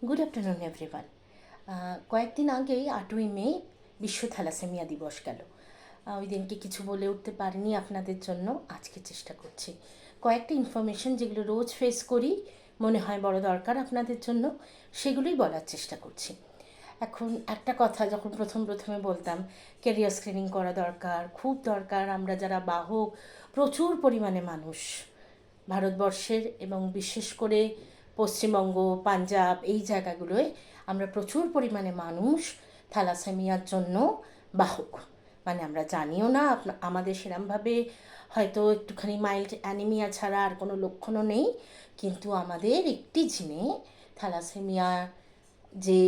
Good afternoon everyone. কয়েকদিন আগেই 8ই মে বিশ্ব থ্যালাসেমিয়া দিবস গেল। ওই দিনকে কিছু বলে উঠতে পারিনি আপনাদের জন্য, আজকে চেষ্টা করছি কয়েকটা ইনফরমেশন যেগুলো রোজ ফেস করি, মনে হয় বড় দরকার আপনাদের জন্য, সেগুলোই বলার চেষ্টা করছি। এখন একটা কথা যখন প্রথমে বলতাম ক্যারিয়ার স্ক্রিনিং করা দরকার, খুব দরকার। আমরা যারা বাহক, প্রচুর পরিমাণে মানুষ ভারতবর্ষের এবং বিশেষ করে পশ্চিমবঙ্গ, পাঞ্জাব এই জায়গাগুলোয় আমরা প্রচুর পরিমাণে মানুষ থ্যালাসেমিয়ার জন্য বাহক। মানে আমরা জানিও না, আমাদের সেরমভাবে হয়তো একটুখানি মাইল্ড অ্যানিমিয়া ছাড়া আর কোনো লক্ষণও নেই, কিন্তু আমাদের একটি জিনে থ্যালাসেমিয়া যে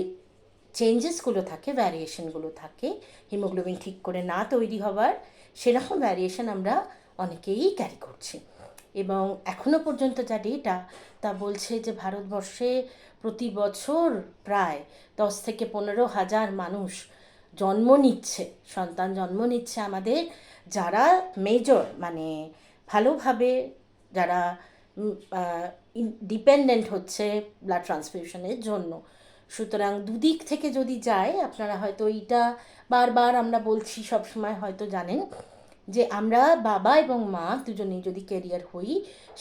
চেঞ্জেসগুলো থাকে, ভ্যারিয়েশনগুলো থাকে, হিমোগ্লোবিন ঠিক করে না তৈরি হবার, সেরকম ভ্যারিয়েশন আমরা অনেকেই ক্যারি করছি। এবং এখনও পর্যন্ত যা ডেটা তা বলছে যে ভারতবর্ষে প্রতি বছর প্রায় 10 থেকে 15 হাজার মানুষ সন্তান জন্ম নিচ্ছে আমাদের, যারা মেজর মানে ভালোভাবে যারা ডিপেন্ডেন্ট হচ্ছে ব্লাড ট্রান্সফিউশনের জন্য। সুতরাং দুদিক থেকে যদি যায়, আপনারা হয়তো এইটা বারবার আমরা বলছি সবসময়, হয়তো জানেন যে আমরা বাবা এবং মা দুজনেই যদি ক্যারিয়ার হই,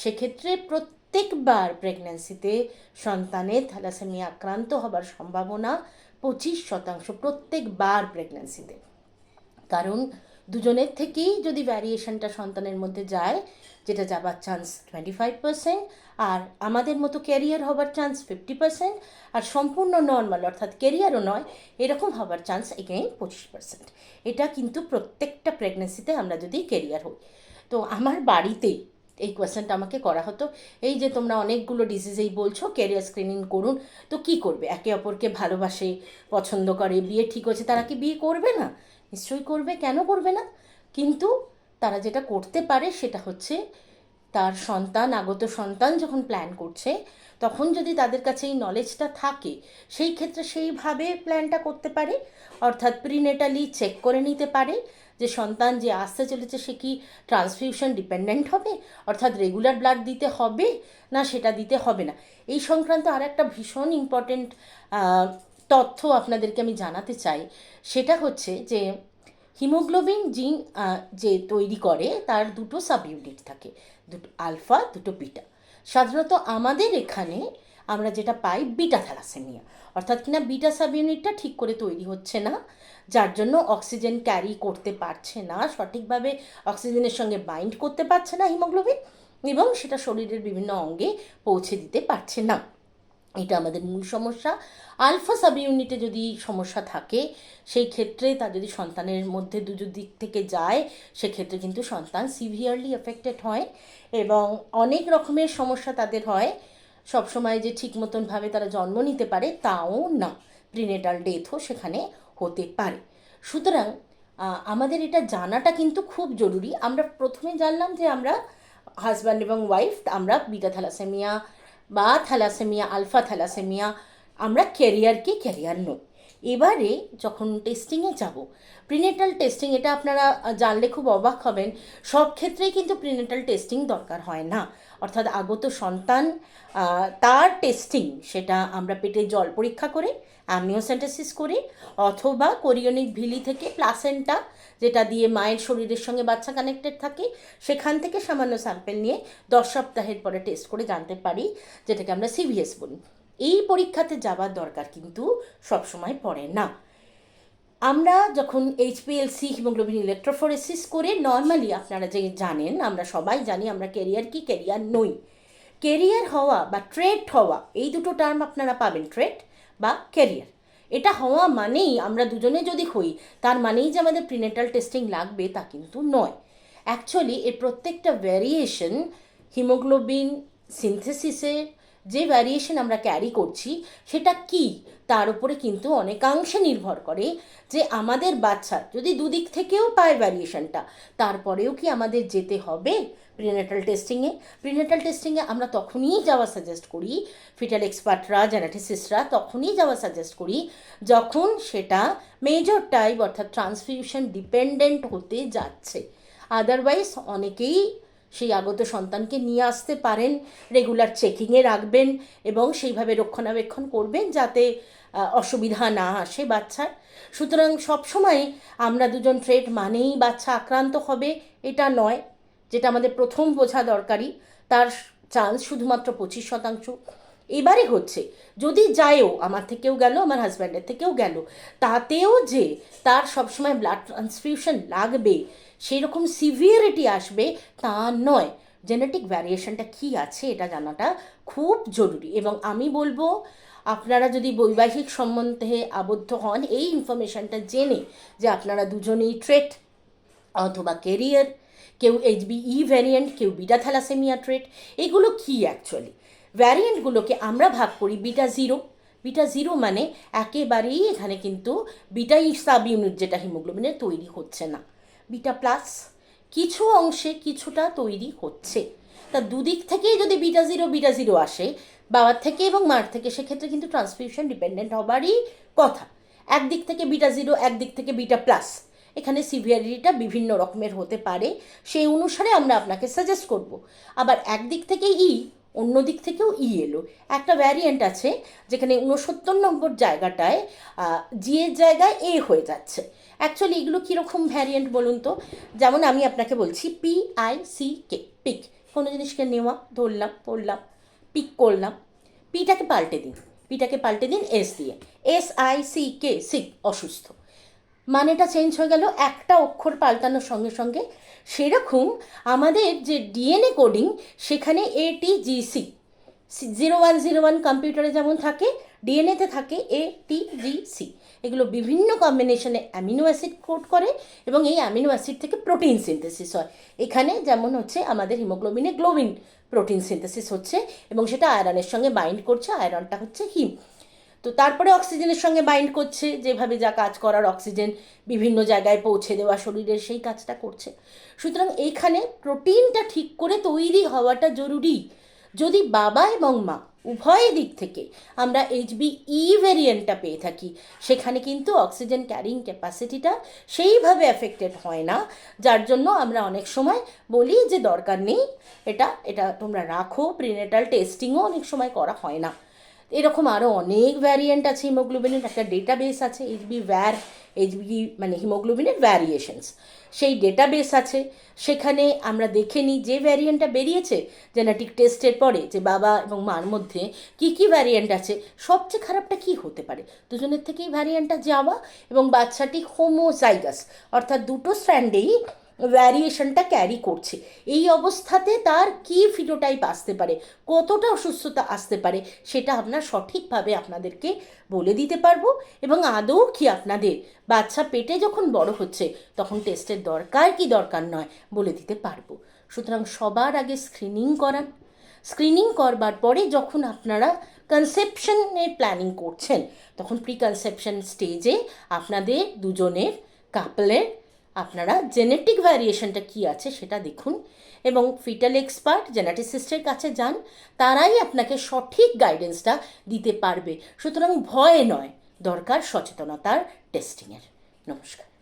সেক্ষেত্রে প্রত্যেকবার প্রেগন্যান্সিতে সন্তানের থ্যালাসেমিয়া আক্রান্ত হবার সম্ভাবনা 25% প্রত্যেকবার প্রেগন্যান্সিতে। কারণ দুজনের থেকেই যদি ভ্যারিয়েশনটা সন্তানের মধ্যে যায়, যেটা যাবার চান্স 25%, আর আমাদের মতো ক্যারিয়ার হবার চান্স 50%, আর সম্পূর্ণ নর্মাল অর্থাৎ ক্যারিয়ারও নয় এরকম হবার চান্স এগেইন 25%। এটা কিন্তু প্রত্যেকটা প্রেগনেন্সিতে আমরা যদি ক্যারিয়ার হই। তো আমার বাড়িতেই এই কোয়েশ্চেনটা আমাকে করা হতো, এই যে তোমরা অনেকগুলো ডিজিজেই বলছো ক্যারিয়ার স্ক্রিনিং করুন, তো কি করবে? একে অপরকে ভালোবাসে, পছন্দ করে, বিয়ে ঠিক হচ্ছে, তারা কি বিয়ে করবে না? নিশ্চয়ই করবে, কেন করবে না? কিন্তু তারা যেটা করতে পারে সেটা হচ্ছে তার আগত সন্তান যখন প্ল্যান করছে, তখন যদি তাদের কাছে এই নলেজটা থাকে, সেই ক্ষেত্রে সেইভাবে প্ল্যানটা করতে পারে। অর্থাৎ প্রিনেটালি চেক করে নিতে পারে যে সন্তান যে আসতে চলেছে সে কি ট্রান্সফিউশন ডিপেন্ডেন্ট হবে, অর্থাৎ রেগুলার ব্লাড দিতে হবে না সেটা দিতে হবে না। এই সংক্রান্ত আর একটা ভীষণ ইম্পর্টেন্ট তথ্য আপনাদেরকে আমি জানাতে চাই। সেটা হচ্ছে যে হিমোগ্লোবিন জিন যে তৈরি করে তার দুটো সাব ইউনিট থাকে, দুটো আলফা, দুটো বিটা। সাধারণত আমাদের এখানে আমরা যেটা পাই বিটা থ্যালাসেমিয়া, অর্থাৎ কিনা বিটা সাব ইউনিটটা ঠিক করে তৈরি হচ্ছে না, যার জন্য অক্সিজেন ক্যারি করতে পারছে না, সঠিকভাবে অক্সিজেনের সঙ্গে বাইন্ড করতে পারছে না হিমোগ্লোবিন, এবং সেটা শরীরের বিভিন্ন অঙ্গে পৌঁছে দিতে পারছে না। এটা আমাদের মূল সমস্যা। আলফা সাব ইউনিটে যদি সমস্যা থাকে, সেই ক্ষেত্রে তা যদি সন্তানের মধ্যে দুটো দিক থেকে যায়, সেক্ষেত্রে কিন্তু সন্তান সিভিয়ারলি এফেক্টেড হয় এবং অনেক রকমের সমস্যা তাদের হয়। সবসময় যে ঠিক মতনভাবে তারা জন্ম নিতে পারে তাও না, প্রিনেটাল ডেথও সেখানে হতে পারে। সুতরাং আমাদের এটা জানাটা কিন্তু খুব জরুরি। আমরা প্রথমে জানলাম যে আমরা হাজব্যান্ড এবং ওয়াইফ, আমরা বিটা থ্যালাসেমিয়া বা থ্যালাসেমিয়া, আলফা থ্যালাসেমিয়া, আমরা ক্যারিয়ার নই। এবারে যখন টেস্টিংয়ে যাব, প্রিনেটাল টেস্টিং, এটা আপনারা জানলে খুব অবাক হবেন, সব ক্ষেত্রেই কিন্তু প্রিনেটাল টেস্টিং দরকার হয় না। অর্থাৎ আগত সন্তান তার টেস্টিং, সেটা আমরা পেটে জল পরীক্ষা করে, অ্যামনিওসেন্টেসিস করে, অথবা কোরিওনিক ভিলি থেকে প্লাসেন্টা, যেটা দিয়ে মায়ের শরীরের সঙ্গে বাচ্চা কানেক্টেড থাকে, সেখান থেকে সামান্য স্যাম্পেল নিয়ে 10 সপ্তাহের পরে টেস্ট করে জানতে পারি, যেটাকে আমরা সিভিএস বলি। এই পরীক্ষাতে যাবার দরকার কিন্তু সবসময় পড়ে না। আমরা যখন এইচপিএলসি হিমোগ্লোবিন ইলেকট্রোফোরেসিস করে, নর্মালি আপনারা যে জানেন, আমরা সবাই জানি আমরা ক্যারিয়ার নই। ক্যারিয়ার হওয়া বা ট্রেট হওয়া, এই দুটো টার্ম আপনারা পাবেন, ট্রেট বা ক্যারিয়ার। এটা হওয়া মানেই আমরা দুজনে যদি হই, তার মানেই যে আমাদের প্রিনেটাল টেস্টিং লাগবে তা কিন্তু নয়। অ্যাকচুয়ালি এর প্রত্যেকটা ভ্যারিয়েশন, হিমোগ্লোবিন সিনথেসিসের যে ভ্যারিয়েশন আমরা ক্যারি করছি সেটা কি, তার উপরে কিন্তু অনেকাংশে নির্ভর করে যে আমাদের বাচ্চা যদি দুদিক থেকেও পায় ভ্যারিয়েশনটা, তারপরেও কি আমাদের যেতে হবে প্রিনেটাল টেস্টিংয়ে। প্রিনেটাল টেস্টিংয়ে আমরা তখনই যাওয়া সাজেস্ট করি, ফিটাল এক্সপার্টরা, জেনেটিসিস্টরা তখনই যাওয়া সাজেস্ট করি যখন সেটা মেজর টাইপ অর্থাৎ ট্রান্সফিউশন ডিপেন্ডেন্ট হতে যাচ্ছে। আদারওয়াইজ অনেকেই সেই আগত সন্তানকে নিয়ে আসতে পারেন, রেগুলার চেকিংয়ে রাখবেন এবং সেইভাবে রক্ষণাবেক্ষণ করবেন যাতে অসুবিধা না আসে বাচ্চার। সুতরাং সবসময় আমরা দুজন ট্রেট মানেই বাচ্চা আক্রান্ত হবে এটা নয়, যেটা আমাদের প্রথম বোঝা দরকারি। তার চান্স শুধুমাত্র 25%। এবারে হচ্ছে যদি যায়ও, আমার থেকেও গেল, আমার হাজব্যান্ডের থেকেও গেল, তাতেও যে তার সবসময় ব্লাড ট্রান্সফিউশন লাগবে, সেরকম সিভিয়ারিটি আসবে তা নয়। জেনেটিক ভ্যারিয়েশনটা কী আছে এটা জানাটা খুব জরুরি। এবং আমি বলবো আপনারা যদি বৈবাহিক সম্বন্ধে আবদ্ধ হন, এই ইনফরমেশনটা জেনে যে আপনারা দুজনেই ট্রেট অথবা কেরিয়ার, কেউ HBE ভ্যারিয়েন্ট, কেউ বিটা থ্যালাসেমিয়া ট্রেট, এগুলো কী অ্যাকচুয়ালি ভ্যারিয়েন্টগুলোকে আমরা ভাগ করি বিটা জিরো। বিটা জিরো মানে একেবারেই এখানে কিন্তু বিটাই সাব ইউনিট যেটা হিমোগ্লোবিনের তৈরি হচ্ছে না। বিটা প্লাস কিছু অংশে কিছুটা তৈরি হচ্ছে। তা দুদিক থেকেই যদি বিটা জিরো আসে, বাবার থেকে এবং মার থেকে, সেক্ষেত্রে কিন্তু ট্রান্সফিউশন ডিপেন্ডেন্ট হবারই কথা। একদিক থেকে বিটা জিরো, একদিক থেকে বিটা প্লাস, এখানে সিভিয়ারিটিটা বিভিন্ন রকমের হতে পারে, সেই অনুসারে আমরা আপনাকে সাজেস্ট করব। আবার একদিক থেকে অন্য দিক থেকেও এলো। একটা ভ্যারিয়েন্ট আছে যেখানে 69 নম্বর জায়গাটায় জি এর জায়গায় এ হয়ে যাচ্ছে। অ্যাকচুয়ালি এগুলো কীরকম ভ্যারিয়েন্ট বলুন তো? যেমন আমি আপনাকে বলছি PICK, পিক, কোনো জিনিসকে নেওয়া, ধরলাম, পড়লাম, পিক করলাম, পিটাকে পাল্টে দিন এস দিয়ে, SICK, সিক, অসুস্থ, মানেটা চেঞ্জ হয়ে গেল একটা অক্ষর পাল্টানোর সঙ্গে সঙ্গে। সেরকম আমাদের যে ডিএনএ কোডিং, সেখানে ATGC 0101 কম্পিউটারে যেমন থাকে, ডিএনএতে থাকে ATGC। এগুলো বিভিন্ন কম্বিনেশনে অ্যামিনো অ্যাসিড কোড করে এবং এই অ্যামিনো অ্যাসিড থেকে প্রোটিন সিনথেসিস হয়। এখানে যেমন হচ্ছে আমাদের হিমোগ্লোবিনে গ্লোবিন প্রোটিন সিনথেসিস হচ্ছে এবং সেটা আয়রনের সঙ্গে বাইন্ড করছে, আয়রনটা হচ্ছে হিম। তো তারপরে অক্সিজেনের সঙ্গে বাইন্ড করছে, যেভাবে যা কাজ করার, অক্সিজেন বিভিন্ন জায়গায় পৌঁছে দেওয়া শরীরের, সেই কাজটা করছে। সুতরাং এইখানে প্রোটিনটা ঠিক করে তৈরি হওয়াটা জরুরি। যদি বাবা এবং মা উভয় দিক থেকে আমরা HBE ভ্যারিয়েন্টটা পেয়ে থাকি, সেখানে কিন্তু অক্সিজেন ক্যারিং ক্যাপাসিটিটা সেইভাবে অ্যাফেক্টেড হয় না, যার জন্য আমরা অনেক সময় বলি যে দরকার নেই, এটা তোমরা রাখো, প্রিনেটাল টেস্টিংও অনেক সময় করা হয় না। এরকম আরও অনেক ভ্যারিয়েন্ট আছে হিমোগ্লোবিনের, একটা ডেটাবেস আছে HBE মানে হিমোগ্লোবিনের ভ্যারিয়েশনস, সেই ডেটাবেস আছে। সেখানে আমরা দেখে নিই যে ভ্যারিয়েন্টটা বেরিয়েছে জেনেটিক টেস্টের পরে, যে বাবা এবং মার মধ্যে কি কি ভ্যারিয়েন্ট আছে। সবচেয়ে খারাপটা কি হতে পারে? দুজনের থেকেই ভ্যারিয়েন্টটা যাওয়া এবং বাচ্চাটি হোমোজাইগাস, অর্থাৎ দুটো স্ট্র্যান্ডেই ভ্যারিয়েশনটা ক্যারি করছে। এই অবস্থাতে তার কি ফিনোটাইপ আসতে পারে, কতটা অসুস্থতা আসতে পারে, সেটা আমরা সঠিকভাবে আপনাদেরকে বলে দিতে পারবো। এবং আদৌ কি আপনাদের বাচ্চা পেটে যখন বড় হচ্ছে তখন টেস্টের দরকার কি দরকার নয় বলে দিতে পারবো। সুতরাং সবার আগে স্ক্রিনিং করান। স্ক্রিনিং করবার পরে যখন আপনারা কনসেপশনের প্ল্যানিং করছেন, তখন প্রি কনসেপশন স্টেজে আপনাদের দুজনের কাপলের আপনারা জেনেটিক ভ্যারিয়েশনটা কী আছে সেটা দেখুন এবং ফিটাল এক্সপার্ট জেনেটিসিস্টের কাছে যান, তারাই আপনাকে সঠিক গাইডেন্সটা দিতে পারবে। সুতরাং ভয় নয়, দরকার সচেতনতার টেস্টিংয়ের। নমস্কার।